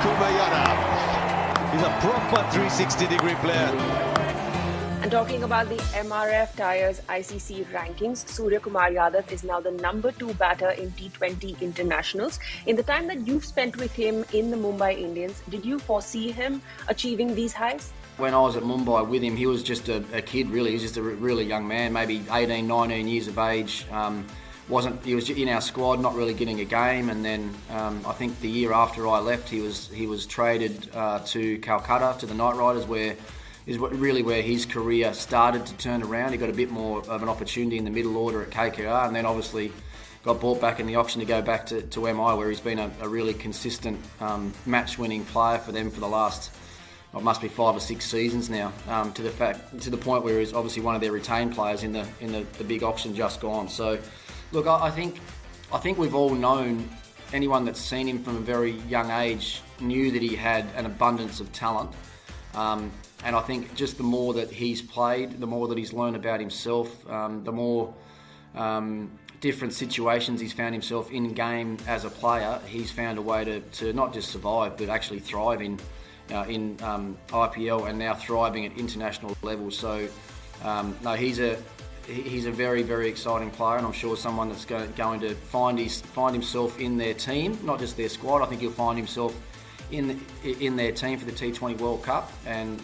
Yadav. He's a proper 360-degree player. And talking about the MRF Tires ICC rankings, Suryakumar Yadav is now the number 2 batter in T20 internationals. In the time that you've spent with him in the Mumbai Indians, did you foresee him achieving these highs? When I was at Mumbai with him, he was just a kid, really. He was just a really young man, maybe 18, 19 years of age. He was in our squad, not really getting a game, and then I think the year after I left, he was traded to Calcutta, to the Knight Riders, where his career started to turn around. He got a bit more of an opportunity in the middle order at KKR, and then obviously got bought back in the auction to go back to MI, where he's been a really consistent match-winning player for them for the last, it must be 5 or 6 seasons now, to the point where he's obviously one of their retained players in the big auction just gone. So, look, I think we've all known, anyone that's seen him from a very young age knew that he had an abundance of talent. And I think just the more that he's played, the more that he's learned about himself, the more different situations he's found himself in game as a player, he's found a way to not just survive, but actually thrive in IPL, and now thriving at international level. So, no, he's a very, very exciting player, and I'm sure someone that's going to find himself in their team, not just their squad. I think he'll find himself in their team for the T20 World Cup, and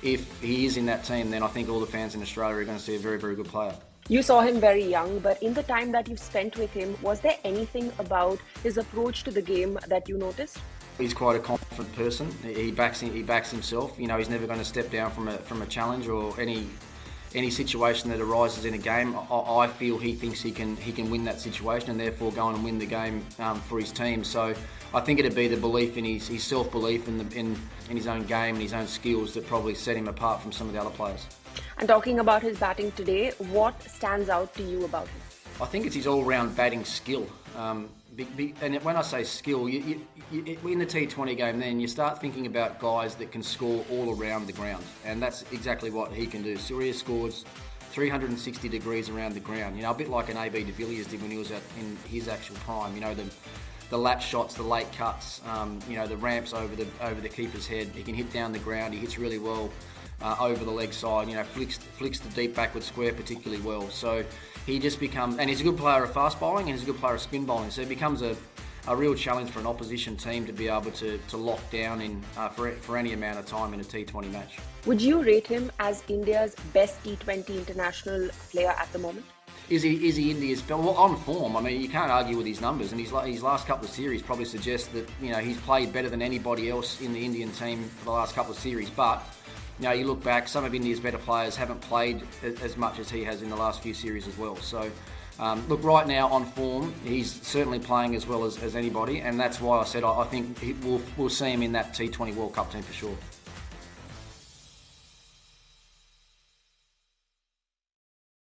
if he is in that team, then I think all the fans in Australia are going to see a very, very good player. You saw him very young, but in the time that you've spent with him, was there anything about his approach to the game that you noticed? He's quite a confident person. He backs himself. You know, he's never going to step down from a challenge or any situation that arises in a game. I feel he thinks he can win that situation, and therefore go on and win the game for his team. So I think it'd be the belief in his self-belief in his own game and his own skills that probably set him apart from some of the other players. And talking about his batting today, what stands out to you about him? I think it's his all-round batting skill. And when I say skill, in the T20 game, then you start thinking about guys that can score all around the ground, and that's exactly what he can do. Surya scores 360 degrees around the ground. You know, a bit like an AB de Villiers did when he was in his actual prime. You know, the lap shots, the late cuts, you know, the ramps over the keeper's head. He can hit down the ground. He hits really well over the leg side. You know, flicks the deep backward square particularly well. So he just becomes, and he's a good player of fast bowling, and he's a good player of spin bowling. So it becomes a real challenge for an opposition team to be able to lock down for any amount of time in a T20 match. Would you rate him as India's best T20 international player at the moment? Is he India's best? Well, on form, I mean, you can't argue with his numbers, and his last couple of series probably suggest that, you know, he's played better than anybody else in the Indian team for the last couple of series. But, you know, you look back, some of India's better players haven't played as much as he has in the last few series as well. So, look, right now on form, he's certainly playing as well as anybody, and that's why I said I think we'll see him in that T20 World Cup team for sure.